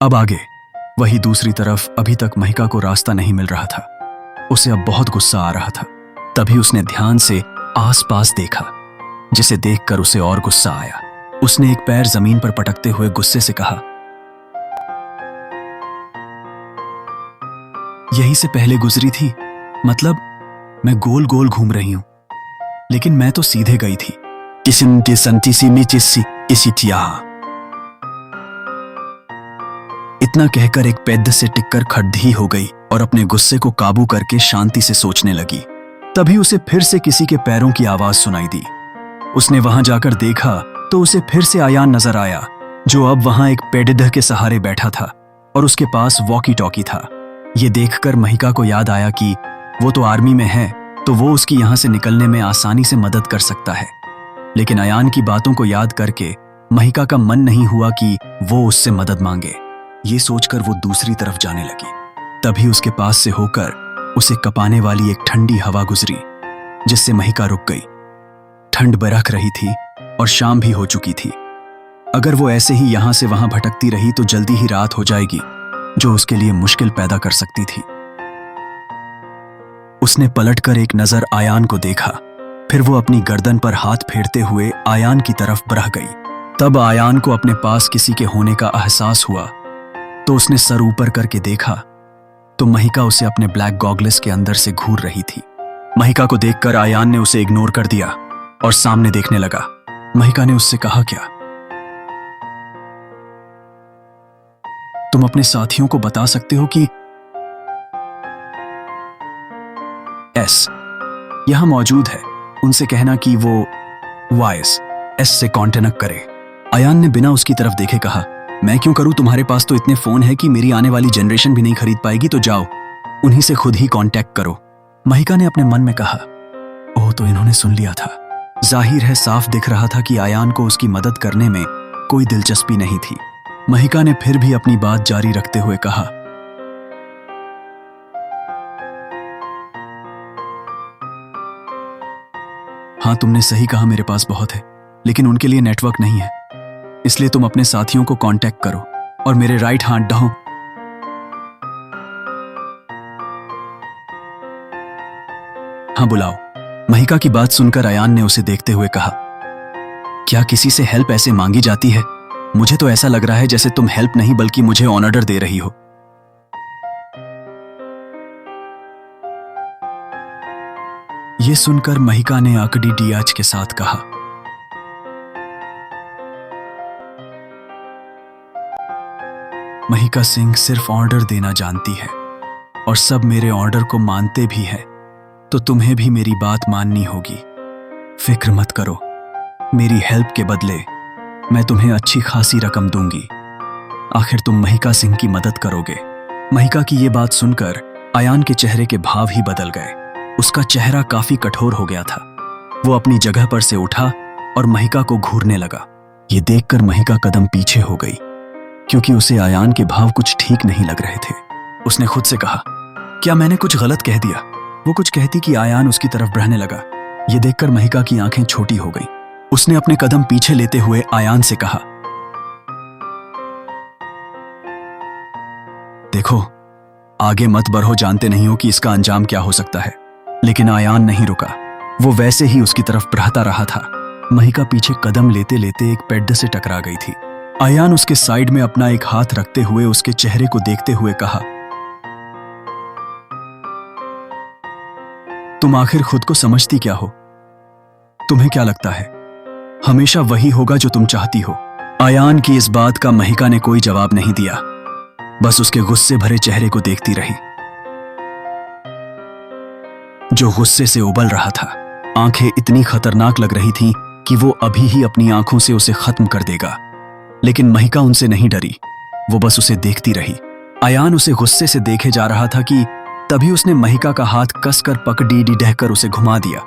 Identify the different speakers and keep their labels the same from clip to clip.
Speaker 1: अब आगे वही दूसरी तरफ अभी तक महिका को रास्ता नहीं मिल रहा था। उसे अब बहुत गुस्सा आ रहा था। तभी उसने ध्यान से आसपास देखा, जिसे देखकर उसे और गुस्सा आया। उसने एक पैर जमीन पर पटकते हुए गुस्से से कहा, यहीं से पहले गुजरी थी, मतलब मैं गोल गोल घूम रही हूं, लेकिन मैं तो सीधे गई थी। इतना कहकर एक पेद्द से टिककर खड्डी हो गई और अपने गुस्से को काबू करके शांति से सोचने लगी। तभी उसे फिर से किसी के पैरों की आवाज सुनाई दी। उसने वहां जाकर देखा तो उसे फिर से आयान नजर आया, जो अब वहां एक पेडिध के सहारे बैठा था और उसके पास वॉकी टॉकी था। ये देखकर महिका को याद आया कि वो तो आर्मी में है, तो वो उसकी यहां से निकलने में आसानी से मदद कर सकता है। लेकिन आयान की बातों को याद करके महिका का मन नहीं हुआ कि वो उससे मदद मांगे। ये सोचकर वो दूसरी तरफ जाने लगी। तभी उसके पास से होकर उसे कपाने वाली एक ठंडी हवा गुजरी, जिससे महिका रुक गई। ठंड बरख रही थी और शाम भी हो चुकी थी। अगर वो ऐसे ही यहां से वहां भटकती रही तो जल्दी ही रात हो जाएगी, जो उसके लिए मुश्किल पैदा कर सकती थी। उसने पलटकर एक नजर आयान को देखा, फिर वो अपनी गर्दन पर हाथ फेरते हुए आयान की तरफ बढ़ गई। तब आयान को अपने पास किसी के होने का एहसास हुआ, तो उसने सर ऊपर करके देखा तो महिका उसे अपने ब्लैक गॉगल्स के अंदर से घूर रही थी। महिका को देखकर आयान ने उसे इग्नोर कर दिया और सामने देखने लगा। महिका ने उससे कहा, क्या तुम अपने साथियों को बता सकते हो कि एस यहां मौजूद है? उनसे कहना कि वो वाइस एस से कांटेक्ट करे। आयान ने बिना उसकी तरफ देखे कहा, मैं क्यों करूं? तुम्हारे पास तो इतने फोन है कि मेरी आने वाली जनरेशन भी नहीं खरीद पाएगी, तो जाओ उन्हीं से खुद ही कांटेक्ट करो। महिका ने अपने मन में कहा, ओह, तो इन्होंने सुन लिया था। जाहिर है, साफ दिख रहा था कि आयान को उसकी मदद करने में कोई दिलचस्पी नहीं थी। महिका ने फिर भी अपनी बात जारी रखते हुए कहा, हाँ, तुमने सही कहा, मेरे पास बहुत है, लेकिन उनके लिए नेटवर्क नहीं है। इसलिए तुम अपने साथियों को कांटेक्ट करो और मेरे राइट हैंड डहो। हाँ, बुलाओ। महिका की बात सुनकर आयान ने उसे देखते हुए कहा, क्या किसी से हेल्प ऐसे मांगी जाती है? मुझे तो ऐसा लग रहा है जैसे तुम हेल्प नहीं बल्कि मुझे ऑर्डर दे रही हो। यह सुनकर महिका ने आकड़ी डियाज के साथ कहा, महिका सिंह सिर्फ ऑर्डर देना जानती है और सब मेरे ऑर्डर को मानते भी हैं, तो तुम्हें भी मेरी बात माननी होगी। फिक्र मत करो, मेरी हेल्प के बदले मैं तुम्हें अच्छी खासी रकम दूंगी। आखिर तुम महिका सिंह की मदद करोगे। महिका की ये बात सुनकर आयान के चेहरे के भाव ही बदल गए। उसका चेहरा काफी कठोर हो गया था। वो अपनी जगह पर से उठा और महिका को घूरने लगा। ये देखकर महिका कदम पीछे हो गई, क्योंकि उसे आयान के भाव कुछ ठीक नहीं लग रहे थे। उसने खुद से कहा, क्या मैंने कुछ गलत कह दिया? वो कुछ कहती कि आयान उसकी तरफ बढ़ने लगा। ये देखकर महिका की आंखें छोटी हो गईं। उसने अपने कदम पीछे लेते हुए आयान से कहा, देखो, आगे मत बढ़ो, जानते नहीं हो कि इसका अंजाम क्या हो सकता है। लेकिन आयान नहीं रुका। वो वैसे ही उसकी तरफ बढ़ता रहा था। महिका पीछे कदम लेते लेते एक पेड़ से टकरा गई थी। आयान उसके साइड में अपना एक हाथ रखते हुए उसके चेहरे को देखते हुए कहा, तुम आखिर खुद को समझती क्या हो? तुम्हें क्या लगता है हमेशा वही होगा जो तुम चाहती हो? आयान की इस बात का महिका ने कोई जवाब नहीं दिया, बस उसके गुस्से भरे चेहरे को देखती रही, जो गुस्से से उबल रहा था। आंखें इतनी खतरनाक लग रही थीं कि वो अभी ही अपनी आंखों से उसे खत्म कर देगा। लेकिन महिका उनसे नहीं डरी, वो बस उसे देखती रही। आयान उसे गुस्से से देखे जा रहा था कि तभी उसने महिका का हाथ कसकर पकड़ी डहकर उसे घुमा दिया,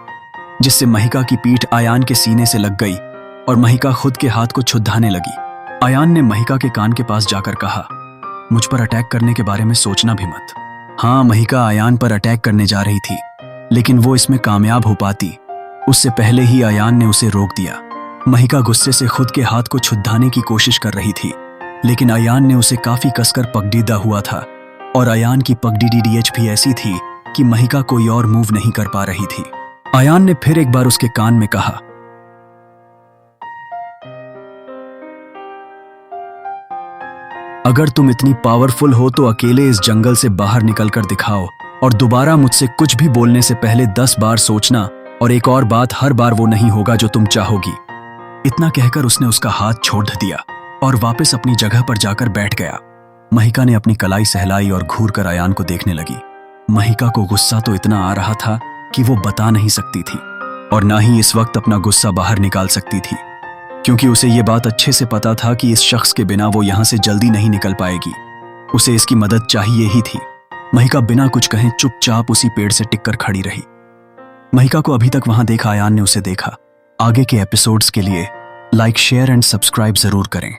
Speaker 1: जिससे महिका की पीठ आयान के सीने से लग गई और महिका खुद के हाथ को छुद्धाने लगी। आयान ने महिका के कान के पास जाकर कहा, मुझ पर अटैक करने के बारे में सोचना भी मत। हाँ, महिका आयान पर अटैक करने जा रही थी, लेकिन वो इसमें कामयाब हो पाती उससे पहले ही आयान ने उसे रोक दिया। महिका गुस्से से खुद के हाथ को छुद्धाने की कोशिश कर रही थी, लेकिन अयान ने उसे काफी कसकर पकड़ीदा हुआ था और अयान की पगडीडीएच भी ऐसी थी कि महिका कोई और मूव नहीं कर पा रही थी। अयान ने फिर एक बार उसके कान में कहा, अगर तुम इतनी पावरफुल हो तो अकेले इस जंगल से बाहर निकलकर दिखाओ और दोबारा मुझसे कुछ भी बोलने से पहले 10 बार सोचना, और एक और बात, हर बार वो नहीं होगा जो तुम चाहोगी। इतना कहकर उसने उसका हाथ छोड़ दिया और वापस अपनी जगह पर जाकर बैठ गया। महिका ने अपनी कलाई सहलाई और घूर कर अयान को देखने लगी। महिका को गुस्सा तो इतना आ रहा था कि वो बता नहीं सकती थी और ना ही इस वक्त अपना गुस्सा बाहर निकाल सकती थी, क्योंकि उसे ये बात अच्छे से पता था कि इस शख्स के बिना वो यहां से जल्दी नहीं निकल पाएगी। उसे इसकी मदद चाहिए ही थी। महिका बिना कुछ कहे चुपचाप उसी पेड़ से टिककर खड़ी रही। महिका को अभी तक वहां देखा अयान ने उसे देखा। आगे के एपिसोड्स के लिए लाइक, शेयर एंड सब्सक्राइब जरूर करें।